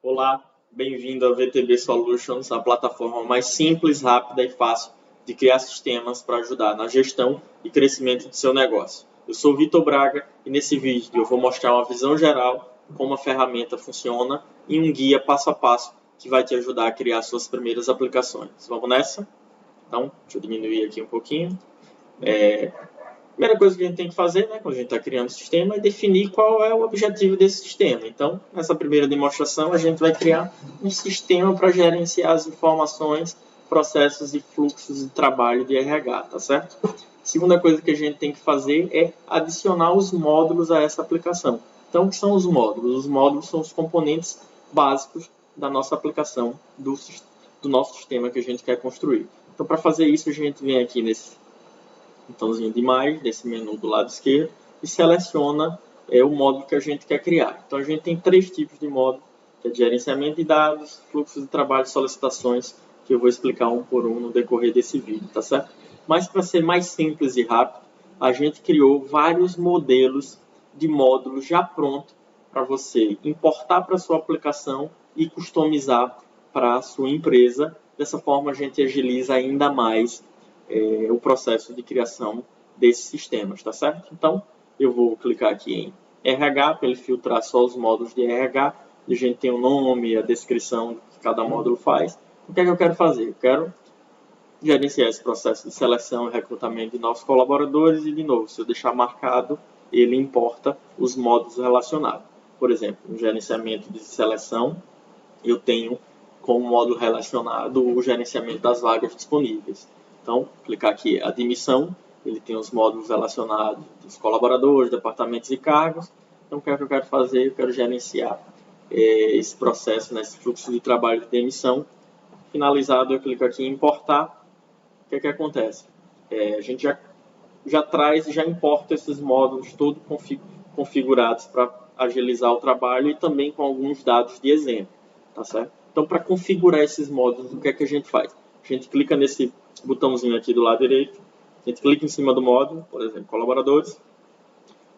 Olá, bem-vindo a VTB Solutions, a plataforma mais simples, rápida e fácil de criar sistemas para ajudar na gestão e crescimento do seu negócio. Eu sou o Vitor Braga e nesse vídeo eu vou mostrar uma visão geral de como a ferramenta funciona e um guia passo a passo que vai te ajudar a criar suas primeiras aplicações. Vamos nessa? Então, deixa eu diminuir aqui um pouquinho. Primeira coisa que a gente tem que fazer, quando a gente está criando o sistema, é definir qual é o objetivo desse sistema. Então, nessa primeira demonstração, a gente vai criar um sistema para gerenciar as informações, processos e fluxos de trabalho de RH, tá certo? Segunda coisa que a gente tem que fazer é adicionar os módulos a essa aplicação. Então, o que são os módulos? Os módulos são os componentes básicos da nossa aplicação, do nosso sistema que a gente quer construir. Então, para fazer isso, a gente vem aqui nesse botãozinho de mais, desse menu do lado esquerdo, e seleciona o módulo que a gente quer criar. Então, a gente tem 3 tipos de módulo, que é de gerenciamento de dados, fluxo de trabalho e solicitações, que eu vou explicar um por um no decorrer desse vídeo, tá certo? Mas, para ser mais simples e rápido, a gente criou vários modelos de módulos já pronto para você importar para a sua aplicação e customizar para a sua empresa. Dessa forma, a gente agiliza ainda mais o processo de criação desses sistemas, tá certo? Então, eu vou clicar aqui em RH, para ele filtrar só os módulos de RH, e a gente tem o nome, a descrição do que cada módulo faz. O que é que eu quero fazer? Eu quero gerenciar esse processo de seleção e recrutamento de novos colaboradores e, de novo, se eu deixar marcado, ele importa os módulos relacionados. Por exemplo, no gerenciamento de seleção, eu tenho como módulo relacionado o gerenciamento das vagas disponíveis. Então, clicar aqui admissão, ele tem os módulos relacionados dos colaboradores, departamentos e cargos. Então, o que é que eu quero fazer? Eu quero gerenciar esse processo, esse fluxo de trabalho de demissão. Finalizado, eu clico aqui em importar. O que é que acontece? A gente já traz e já importa esses módulos todos configurados para agilizar o trabalho e também com alguns dados de exemplo, tá certo? Então, para configurar esses módulos, o que é que a gente faz? A gente clica nesse botãozinho aqui do lado direito, a gente clica em cima do módulo, por exemplo, colaboradores,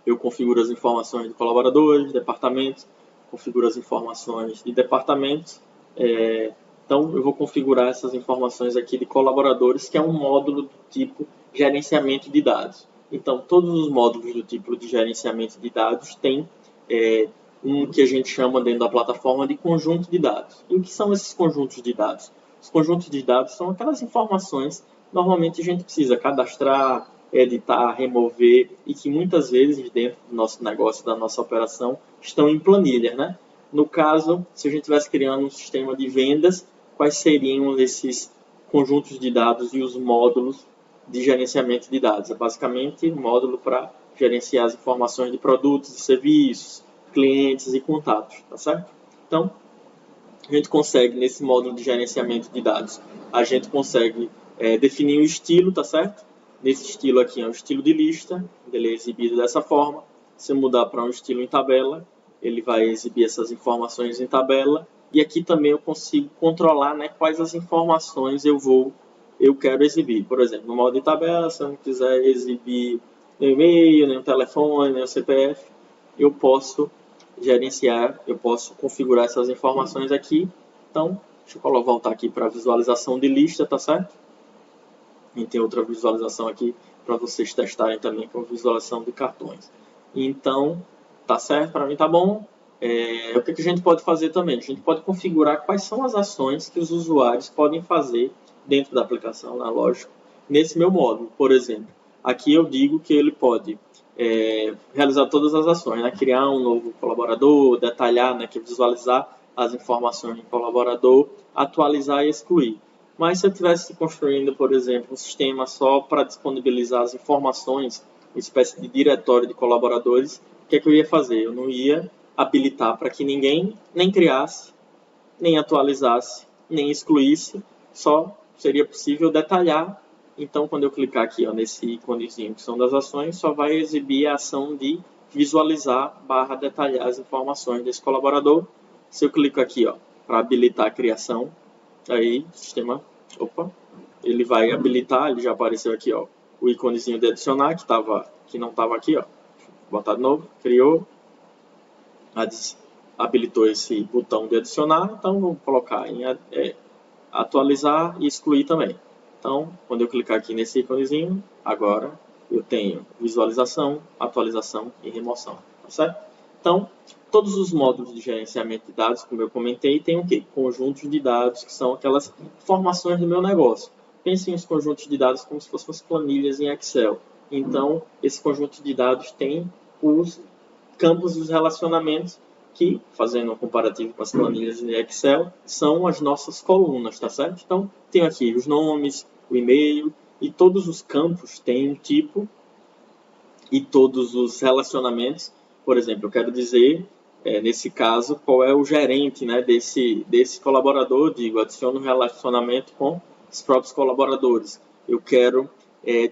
eu configuro as informações de colaboradores, departamentos, configuro as informações de departamentos, então eu vou configurar essas informações aqui de colaboradores, que é um módulo do tipo gerenciamento de dados. Então, todos os módulos do tipo de gerenciamento de dados têm um que a gente chama dentro da plataforma de conjunto de dados. E o que são esses conjuntos de dados? Os conjuntos de dados são aquelas informações que normalmente a gente precisa cadastrar, editar, remover e que muitas vezes dentro do nosso negócio, da nossa operação, estão em planilha, No caso, se a gente estivesse criando um sistema de vendas, quais seriam esses conjuntos de dados e os módulos de gerenciamento de dados? É basicamente um módulo para gerenciar as informações de produtos e serviços, clientes e contatos, tá certo? Então, a gente consegue, nesse módulo de gerenciamento de dados, a gente consegue definir o estilo, tá certo? Nesse estilo aqui é o estilo de lista, ele é exibido dessa forma. Se eu mudar para um estilo em tabela, ele vai exibir essas informações em tabela. E aqui também eu consigo controlar quais as informações eu quero exibir. Por exemplo, no modo de tabela, se eu não quiser exibir nem e-mail, nem o telefone, nem o CPF, eu posso gerenciar, eu posso configurar essas informações aqui. Então, deixa eu voltar aqui para a visualização de lista, tá certo? E tem outra visualização aqui para vocês testarem também, com a visualização de cartões. Então, tá certo? Para mim tá bom. O que a gente pode fazer também? A gente pode configurar quais são as ações que os usuários podem fazer dentro da aplicação, lógico, nesse meu módulo. Por exemplo, aqui eu digo que ele pode realizar todas as ações, criar um novo colaborador, detalhar, que visualizar as informações do colaborador, atualizar e excluir. Mas se eu estivesse construindo, por exemplo, um sistema só para disponibilizar as informações, uma espécie de diretório de colaboradores, o que é que eu ia fazer? Eu não ia habilitar para que ninguém nem criasse, nem atualizasse, nem excluísse, só seria possível detalhar. Então, quando eu clicar aqui nesse íconezinho que são das ações, só vai exibir a ação de visualizar / detalhar as informações desse colaborador. Se eu clico aqui para habilitar a criação, aí o sistema, ele vai habilitar, ele já apareceu aqui o íconezinho de adicionar, que não estava aqui, vou botar de novo, criou, habilitou esse botão de adicionar, então vou colocar em atualizar e excluir também. Então, quando eu clicar aqui nesse íconezinho, agora eu tenho visualização, atualização e remoção, tá certo? Então, todos os módulos de gerenciamento de dados, como eu comentei, tem o quê? Conjuntos de dados, que são aquelas informações do meu negócio. Pensem os conjuntos de dados como se fossem as planilhas em Excel. Então, esse conjunto de dados tem os campos e os relacionamentos que, fazendo um comparativo com as planilhas de Excel, são as nossas colunas, tá certo? Então, tenho aqui os nomes, o e-mail, e todos os campos têm um tipo e todos os relacionamentos. Por exemplo, eu quero dizer, nesse caso, qual é o gerente, né, desse colaborador. Digo, adiciono um relacionamento com os próprios colaboradores. Eu quero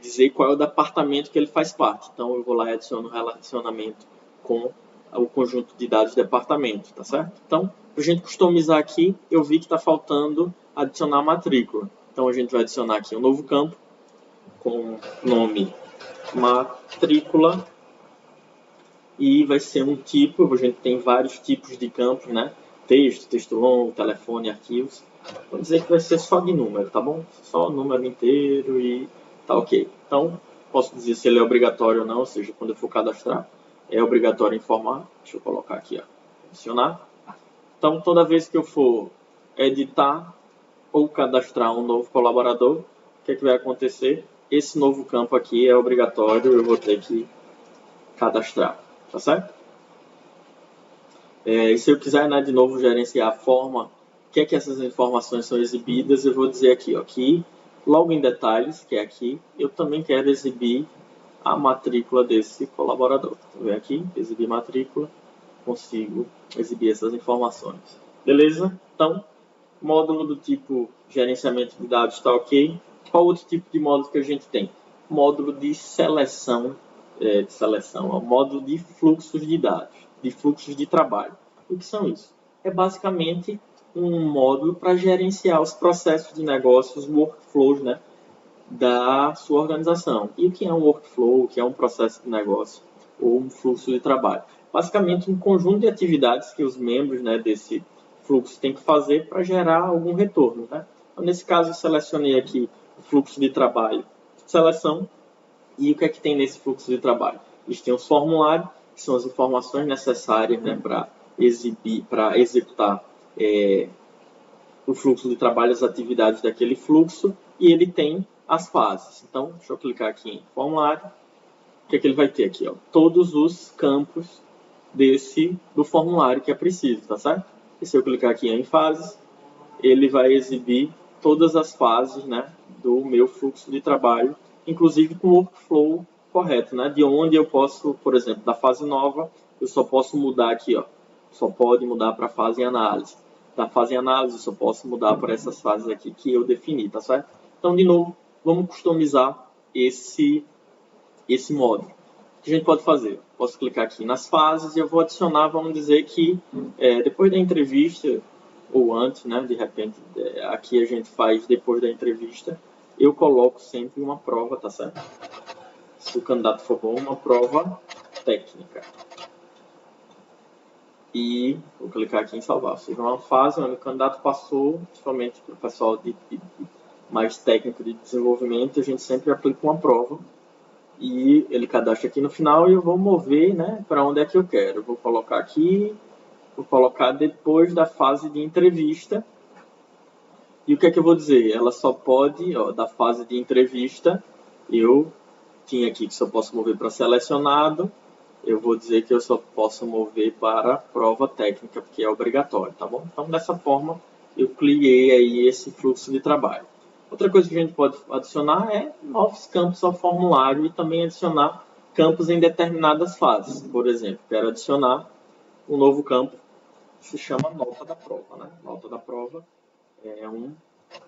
dizer qual é o departamento que ele faz parte. Então, eu vou lá e adiciono um relacionamento com o conjunto de dados do departamento, tá certo? Então, para a gente customizar aqui, eu vi que está faltando adicionar a matrícula. Então, a gente vai adicionar aqui um novo campo com nome matrícula e vai ser um tipo. A gente tem vários tipos de campos, né? Texto, texto longo, telefone, arquivos. Vou dizer que vai ser só de número, tá bom? Só o número inteiro e tá ok. Então, posso dizer se ele é obrigatório ou não, ou seja, quando eu for cadastrar, é obrigatório informar. Deixa eu colocar aqui, ó, adicionar. Então, toda vez que eu for editar ou cadastrar um novo colaborador, o que é que vai acontecer? Esse novo campo aqui é obrigatório, eu vou ter que cadastrar, tá certo? E se eu quiser, né, de novo gerenciar a forma que é que essas informações são exibidas, eu vou dizer aqui, ó, que logo em detalhes, que é aqui, eu também quero exibir a matrícula desse colaborador. Vem aqui, exibir matrícula, consigo exibir essas informações. Beleza? Então, módulo do tipo gerenciamento de dados está ok. Qual outro tipo de módulo que a gente tem? Módulo de seleção, ó, módulo de fluxos de dados, de fluxos de trabalho. O que são isso? É basicamente um módulo para gerenciar os processos de negócios, workflows, né, da sua organização. E o que é um workflow, o que é um processo de negócio ou um fluxo de trabalho? Basicamente, um conjunto de atividades que os membros, né, desse fluxo têm que fazer para gerar algum retorno, né? Então, nesse caso, eu selecionei aqui o fluxo de trabalho, seleção, e o que é que tem nesse fluxo de trabalho? Eles têm os formulários, que são as informações necessárias, né, para executar o fluxo de trabalho, as atividades daquele fluxo, e ele tem as fases. Então, deixa eu clicar aqui em formulário. O que é que ele vai ter aqui? Ó? Todos os campos do formulário que é preciso, tá certo? E se eu clicar aqui em fases, ele vai exibir todas as fases, né, do meu fluxo de trabalho, inclusive com o workflow correto, né? De onde eu posso, por exemplo, da fase nova, eu só posso mudar aqui, ó, só pode mudar para a fase em análise. Da fase em análise, eu só posso mudar para essas fases aqui que eu defini, tá certo? Então, de novo, vamos customizar esse módulo. O que a gente pode fazer? Posso clicar aqui nas fases e eu vou adicionar, vamos dizer que depois da entrevista, ou antes, né, de repente, aqui a gente faz depois da entrevista, eu coloco sempre uma prova, tá certo? Se o candidato for bom, uma prova técnica. E vou clicar aqui em salvar. Ou seja, uma fase onde o candidato passou, principalmente para o pessoal mais técnico de desenvolvimento, a gente sempre aplica uma prova e ele cadastra aqui no final e eu vou mover, né, para onde é que eu quero. Eu vou colocar aqui, vou colocar depois da fase de entrevista. E o que é que eu vou dizer? Ela só pode, ó, da fase de entrevista, eu tinha aqui que só posso mover para selecionado, eu vou dizer que eu só posso mover para prova técnica, porque é obrigatório, tá bom? Então, dessa forma, eu criei aí esse fluxo de trabalho. Outra coisa que a gente pode adicionar é novos campos ao formulário e também adicionar campos em determinadas fases. Por exemplo, quero adicionar um novo campo que se chama nota da prova, né? Nota da prova é um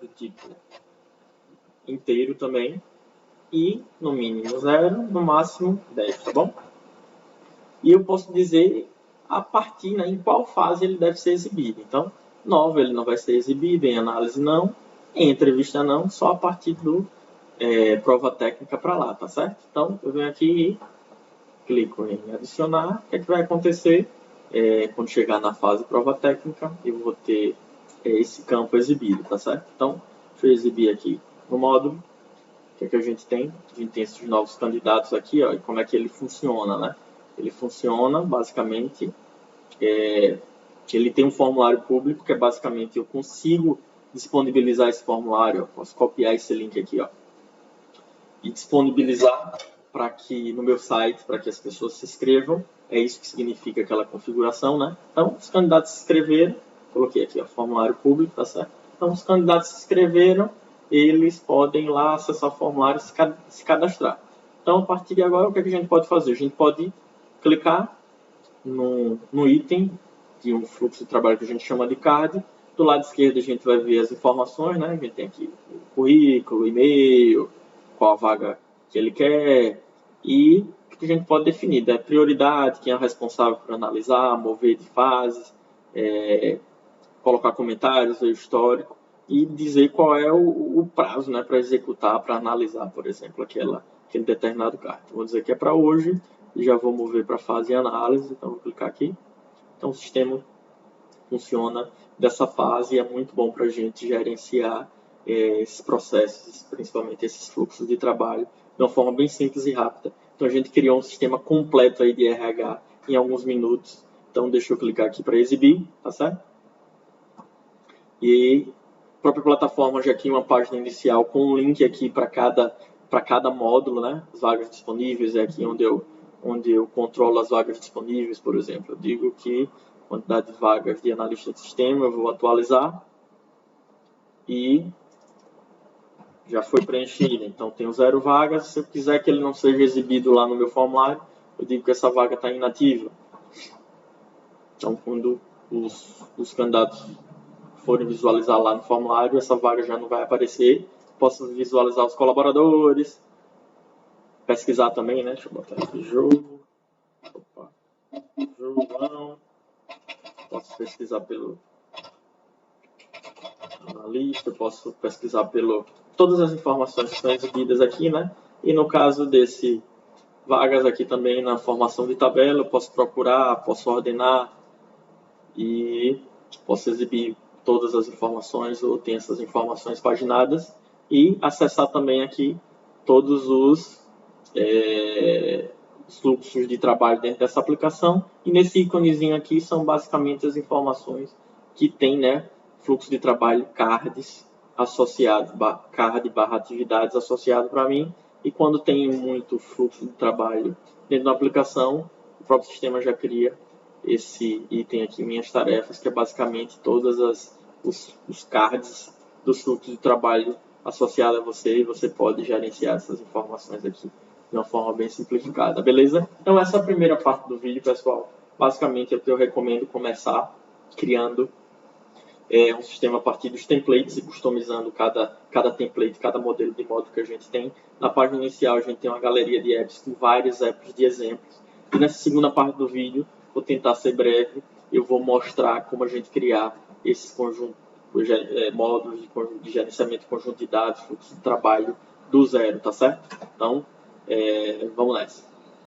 do tipo inteiro também e no mínimo 0, no máximo 10, tá bom? E eu posso dizer a partir, né, em qual fase ele deve ser exibido. Então, 9 ele não vai ser exibido, em análise não, em entrevista não, só a partir do prova técnica para lá, tá certo? Então, eu venho aqui e clico em adicionar. O que é que vai acontecer? quando chegar na fase prova técnica, eu vou ter esse campo exibido, tá certo? Então, deixa eu exibir aqui no módulo. O que é que a gente tem? A gente tem esses novos candidatos aqui, ó, e como é que ele funciona, né? Ele funciona, basicamente, ele tem um formulário público, que é basicamente, eu consigo disponibilizar esse formulário, eu posso copiar esse link aqui, ó, e disponibilizar para que no meu site, para que as pessoas se inscrevam. É isso que significa aquela configuração, né? Então, os candidatos se inscreveram, coloquei aqui, ó, formulário público, tá certo? Então, os candidatos se inscreveram, eles podem lá acessar o formulário e se cadastrar. Então, a partir de agora, o que a gente pode fazer? A gente pode clicar no item de um fluxo de trabalho que a gente chama de card. Do lado esquerdo, a gente vai ver as informações, né? A gente tem aqui o currículo, o e-mail, qual a vaga que ele quer, e o que a gente pode definir, né? Prioridade, quem é o responsável por analisar, mover de fases, colocar comentários, o histórico, e dizer qual é o prazo, né, para executar, para analisar, por exemplo, aquele determinado card. Vou dizer que é para hoje, e já vou mover para a fase de análise, então vou clicar aqui. Então o sistema funciona dessa fase e é muito bom para a gente gerenciar esses processos, principalmente esses fluxos de trabalho, de uma forma bem simples e rápida. Então a gente criou um sistema completo aí de RH em alguns minutos. Então deixa eu clicar aqui para exibir, tá certo? E a própria plataforma já cria uma página inicial com um link aqui para cada módulo, né? As vagas disponíveis é aqui onde eu controlo as vagas disponíveis, por exemplo. Eu digo que a quantidade de vagas de analista de sistema eu vou atualizar e já foi preenchido. Então, tenho 0 vagas. Se eu quiser que ele não seja exibido lá no meu formulário, eu digo que essa vaga está inativa. Então, quando os candidatos forem visualizar lá no formulário, essa vaga já não vai aparecer. Posso visualizar os colaboradores, pesquisar também, né? Deixa eu botar aqui João. Posso pesquisar pelo analista, posso pesquisar pelo todas as informações que estão exibidas aqui, né? E no caso desse vagas aqui também na formação de tabela, eu posso procurar, posso ordenar e posso exibir todas as informações, ou tem essas informações paginadas, e acessar também aqui todos os fluxos de trabalho dentro dessa aplicação. E nesse íconezinho aqui são basicamente as informações que tem, né? Fluxo de trabalho, cards associados, card/atividades associado para mim. E quando tem muito fluxo de trabalho dentro da aplicação, o próprio sistema já cria esse item aqui, minhas tarefas, que é basicamente todas os cards dos fluxos de trabalho associado a você, e você pode gerenciar essas informações aqui de uma forma bem simplificada, beleza? Então essa é a primeira parte do vídeo, pessoal. Basicamente é o que eu recomendo começar criando um sistema a partir dos templates e customizando cada template, cada modelo de módulo que a gente tem. Na página inicial a gente tem uma galeria de apps com vários apps de exemplos. E nessa segunda parte do vídeo, vou tentar ser breve, eu vou mostrar como a gente criar esses conjuntos, módulos de gerenciamento de conjunto de dados, fluxo de trabalho do zero, tá certo? Então, vamos nessa.